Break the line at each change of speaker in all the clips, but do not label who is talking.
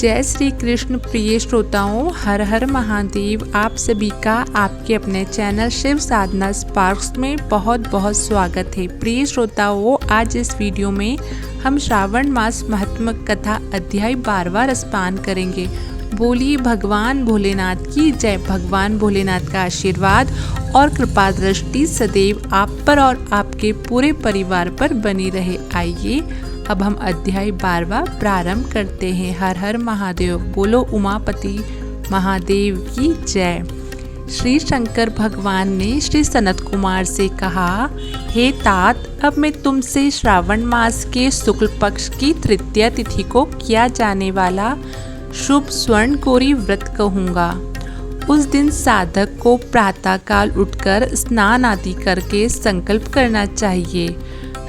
जय श्री कृष्ण प्रिय श्रोताओं, हर हर महादेव। आप सभी का आपके अपने चैनल शिव साधना स्पार्क्स में बहुत बहुत स्वागत है। प्रिय श्रोताओं, आज इस वीडियो में हम श्रावण मास महात्म्य कथा अध्याय 12वां रसपान करेंगे। बोलिए भगवान भोलेनाथ की जय। भगवान भोलेनाथ का आशीर्वाद और कृपा दृष्टि सदैव आप पर और आपके पूरे परिवार पर बनी रहे। आइए अब हम अध्याय 12वां प्रारंभ करते हैं। हर हर महादेव। बोलो उमापति महादेव की जय। श्री शंकर भगवान ने श्री सनत कुमार से कहा, हे तात, अब मैं तुमसे श्रावण मास के शुक्ल पक्ष की तृतीया तिथि को किया जाने वाला शुभ स्वर्ण गौरी व्रत कहूँगा। उस दिन साधक को प्रातःकाल उठकर स्नान आदि करके संकल्प करना चाहिए।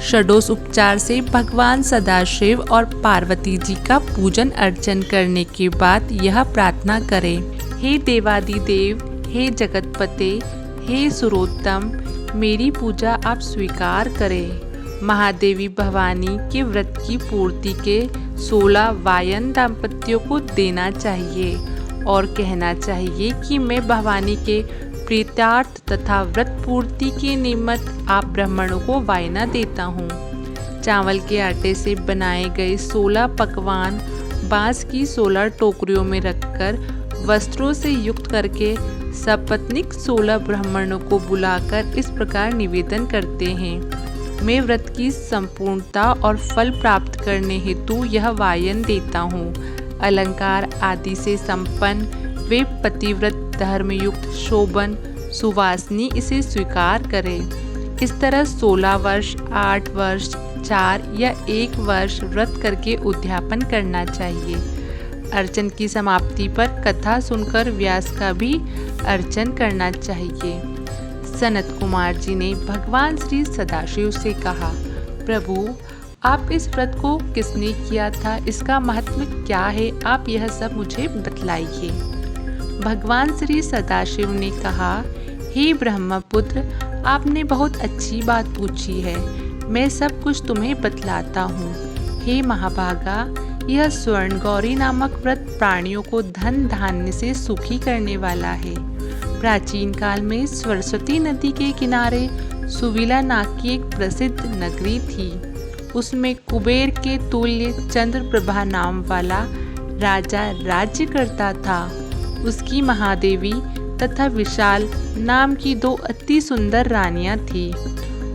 षोडश उपचार से भगवान सदाशिव और पार्वती जी का पूजन अर्चन करने के बाद यह प्रार्थना करें, हे देवादिदेव, हे जगतपते, हे सुरोत्तम, मेरी पूजा आप स्वीकार करें। महादेवी भवानी के व्रत की पूर्ति के 16 वायन दाम्पत्यों को देना चाहिए और कहना चाहिए कि मैं भवानी के प्रीत्यार्थ तथा व्रत पूर्ति के निमित्त आप ब्राह्मणों को वायना देता हूँ। चावल के आटे से बनाए गए 16 पकवान बांस की 16 टोकरियों में रखकर वस्त्रों से युक्त करके सपत्नीक 16 ब्राह्मणों को बुलाकर इस प्रकार निवेदन करते हैं, मैं व्रत की संपूर्णता और फल प्राप्त करने हेतु यह वायन देता हूँ। अलंकार आदि से संपन्न वे पतिव्रत धर्मयुक्त शोभन सुवासिनी इसे स्वीकार करें। इस तरह 16 वर्ष, 8 वर्ष, 4 या 1 वर्ष व्रत करके उद्यापन करना चाहिए। अर्चन की समाप्ति पर कथा सुनकर व्यास का भी अर्चन करना चाहिए। सनत कुमार जी ने भगवान श्री सदाशिव से कहा, प्रभु, आप इस व्रत को किसने किया था, इसका महत्व क्या है, आप यह सब मुझे बतलाइए। भगवान श्री सदाशिव ने कहा, हे ब्रह्मपुत्र, आपने बहुत अच्छी बात पूछी है, मैं सब कुछ तुम्हें बतलाता हूँ। हे महाभागा, यह स्वर्ण गौरी नामक व्रत प्राणियों को धन धान्य से सुखी करने वाला है। प्राचीन काल में सरस्वती नदी के किनारे सुविला नाग की एक प्रसिद्ध नगरी थी। उसमें कुबेर के तुल्य चंद्रप्रभा नाम वाला राजा राज्य करता था। उसकी महादेवी तथा विशाल नाम की 2 अति सुंदर रानियां थीं।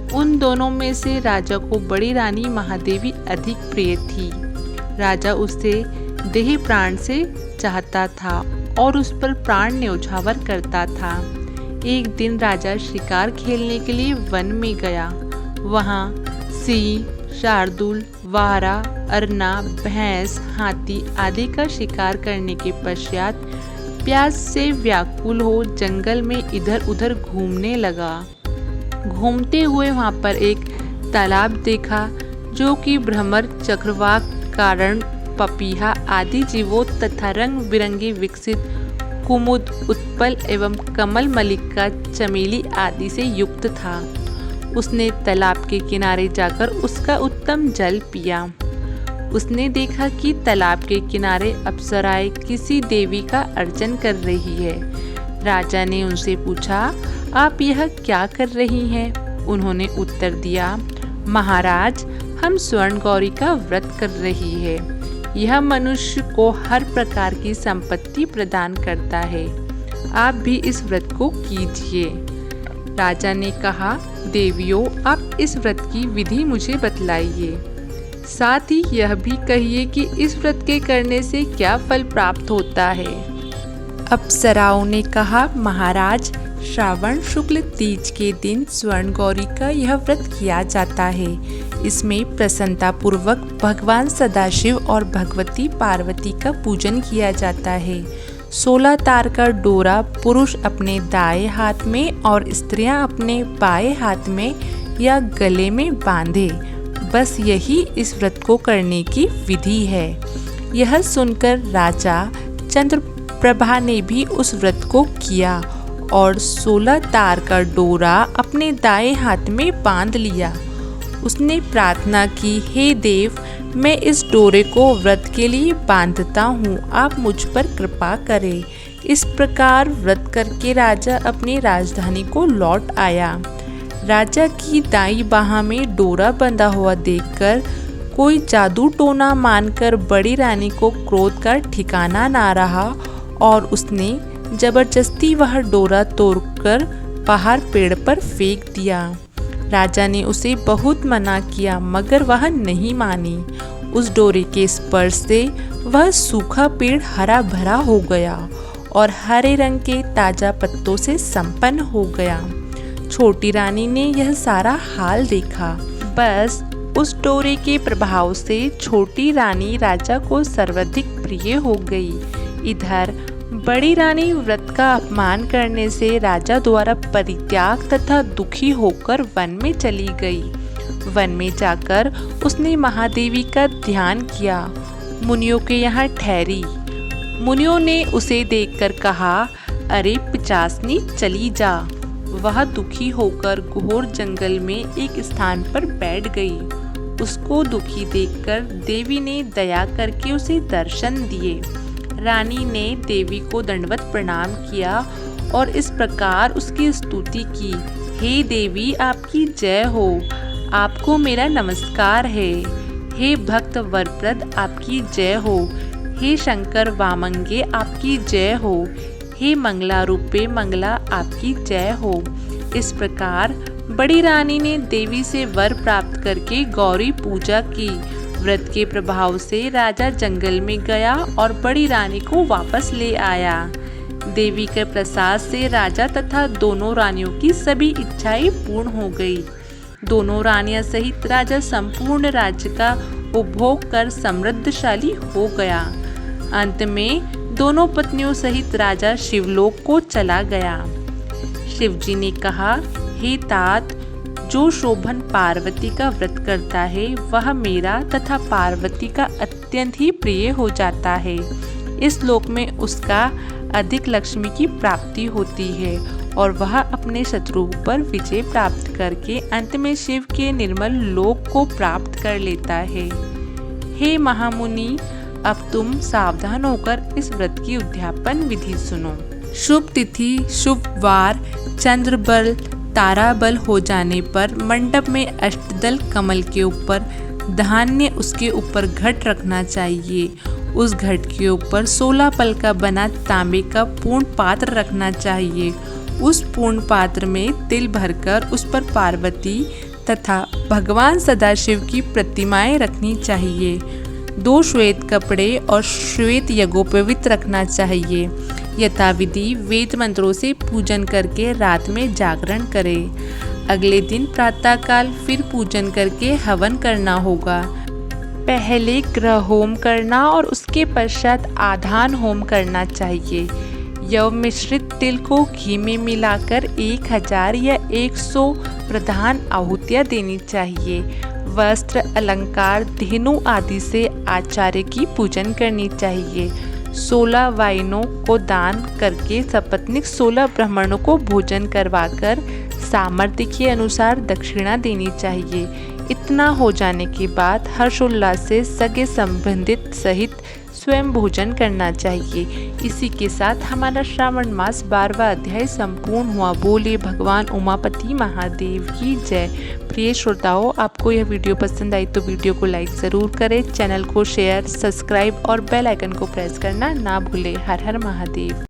उन दोनों में से राजा को बड़ी रानी महादेवी अधिक प्रिय थी। राजा उसे देह प्राण से चाहता था और उस पर प्राण न्यौछावर करता था। एक दिन राजा शिकार खेलने के लिए वन में गया। वहाँ सिंह, शार्दूल, वारा, अरना, भैंस, हाथी आदि का शिकार करने के पश्चात प्यास से व्याकुल हो जंगल में इधर उधर घूमने लगा। घूमते हुए वहाँ पर एक तालाब देखा जो कि भ्रमर, चक्रवाक, कारण, पपीहा आदि जीवों तथा रंग बिरंगे विकसित कुमुद, उत्पल एवं कमल, मल्लिका, चमेली आदि से युक्त था। उसने तालाब के किनारे जाकर उसका उत्तम जल पिया। उसने देखा कि तालाब के किनारे अप्सराएं किसी देवी का अर्चन कर रही है। राजा ने उनसे पूछा, आप यह क्या कर रही हैं? उन्होंने उत्तर दिया, महाराज, हम स्वर्ण गौरी का व्रत कर रही है। यह मनुष्य को हर प्रकार की संपत्ति प्रदान करता है। आप भी इस व्रत को कीजिए। राजा ने कहा, देवियों, आप इस व्रत की विधि मुझे बतलाइए। साथ ही यह भी कहिए कि इस व्रत के करने से क्या फल प्राप्त होता है। अप्सराओं ने कहा, महाराज, श्रावण शुक्ल तीज के दिन स्वर्ण गौरी का यह व्रत किया जाता है। इसमें प्रसन्नता पूर्वक भगवान सदाशिव और भगवती पार्वती का पूजन किया जाता है। 16 तार का डोरा पुरुष अपने दाएं हाथ में और स्त्रियां अपने बाएं हाथ में या गले में बांधे। बस यही इस व्रत को करने की विधि है। यह सुनकर राजा चंद्रप्रभा ने भी उस व्रत को किया और 16 तार का डोरा अपने दाएं हाथ में बांध लिया। उसने प्रार्थना की, हे देव, मैं इस डोरे को व्रत के लिए बांधता हूँ, आप मुझ पर कृपा करें। इस प्रकार व्रत करके राजा अपनी राजधानी को लौट आया। राजा की दाईं बाह में डोरा बंधा हुआ देखकर कोई जादू टोना मानकर बड़ी रानी को क्रोध का ठिकाना ना रहा और उसने जबरदस्ती वह डोरा तोड़कर बाहर पेड़ पर फेंक दिया। राजा ने उसे बहुत मना किया मगर वह नहीं मानी। उस डोरे के स्पर्श से वह सूखा पेड़ हरा भरा हो गया और हरे रंग के ताजा पत्तों से संपन्न हो गया। छोटी रानी ने यह सारा हाल देखा। बस उस डोरे के प्रभाव से छोटी रानी राजा को सर्वाधिक प्रिय हो गई। इधर बड़ी रानी व्रत का अपमान करने से राजा द्वारा परित्याग तथा दुखी होकर वन में चली गई। वन में जाकर उसने महादेवी का ध्यान किया। मुनियों के यहाँ ठहरी। मुनियों ने उसे देखकर कहा, अरे पिचासनी चली जा। वह दुखी होकर घोर जंगल में एक स्थान पर बैठ गई। उसको दुखी देखकर देवी ने दया करके उसे दर्शन दिए। रानी ने देवी को दंडवत प्रणाम किया और इस प्रकार उसकी स्तुति की, हे देवी आपकी जय हो, आपको मेरा नमस्कार है। हे भक्त वरप्रद आपकी जय हो, हे शंकर वामंगे आपकी जय हो, हे मंगला रूपे मंगला आपकी जय हो। इस प्रकार बड़ी रानी ने देवी से वर प्राप्त करके गौरी पूजा की। व्रत के प्रभाव से राजा जंगल में गया और बड़ी रानी को वापस ले आया। देवी के प्रसाद से राजा तथा दोनों रानियों की सभी इच्छाएं पूर्ण हो गई। दोनों रानियां सहित राजा संपूर्ण राज्य का उपभोग कर समृद्धशाली हो गया। अंत में दोनों पत्नियों सहित राजा शिवलोक को चला गया। शिवजी ने कहा, हे तात, जो शोभन पार्वती का व्रत करता है वह मेरा तथा पार्वती का अत्यंत ही प्रिय हो जाता है। इस लोक में उसका अधिक लक्ष्मी की प्राप्ति होती है और वह अपने शत्रुओं पर विजय प्राप्त करके अंत में शिव के निर्मल लोक को प्राप्त कर लेता है। हे महामुनि, अब तुम सावधान होकर इस व्रत की उद्यापन विधि सुनो। शुभ तिथि, शुभ वार, चंद्र बल, तारा बल हो जाने पर मंडप में अष्टदल कमल के ऊपर धान्य उसके ऊपर घट रखना चाहिए। उस घट के ऊपर 16 पल का बना तांबे का पूर्ण पात्र रखना चाहिए। उस पूर्ण पात्र में तिल भरकर उस पर पार्वती तथा भगवान सदाशिव की प्रतिमाएं रखनी चाहिए। 2 श्वेत कपड़े और श्वेत यज्ञोपवीत रखना चाहिए। यथाविधि वेद मंत्रों से पूजन करके रात में जागरण करें। अगले दिन प्रातःकाल फिर पूजन करके हवन करना होगा। पहले ग्रह होम करना और उसके पश्चात आधान होम करना चाहिए। यव मिश्रित तिल को घी में मिलाकर 1000 या 100 प्रधान आहुतियाँ देनी चाहिए। वस्त्र, अलंकार, धेनु आदि से आचार्य की पूजन करनी चाहिए। 16 वाइनों को दान करके सपत्नीक 16 ब्राह्मणों को भोजन करवाकर सामर्थ्य के अनुसार दक्षिणा देनी चाहिए। इतना हो जाने के बाद हर्षोल्लास से सगे संबंधित सहित स्वयं भोजन करना चाहिए। इसी के साथ हमारा श्रावण मास 12वां अध्याय संपूर्ण हुआ। बोले भगवान उमापति महादेव की जय। प्रिय श्रोताओं, आपको यह वीडियो पसंद आई तो वीडियो को लाइक ज़रूर करें, चैनल को शेयर, सब्सक्राइब और बेल आइकन को प्रेस करना ना भूलें। हर हर महादेव।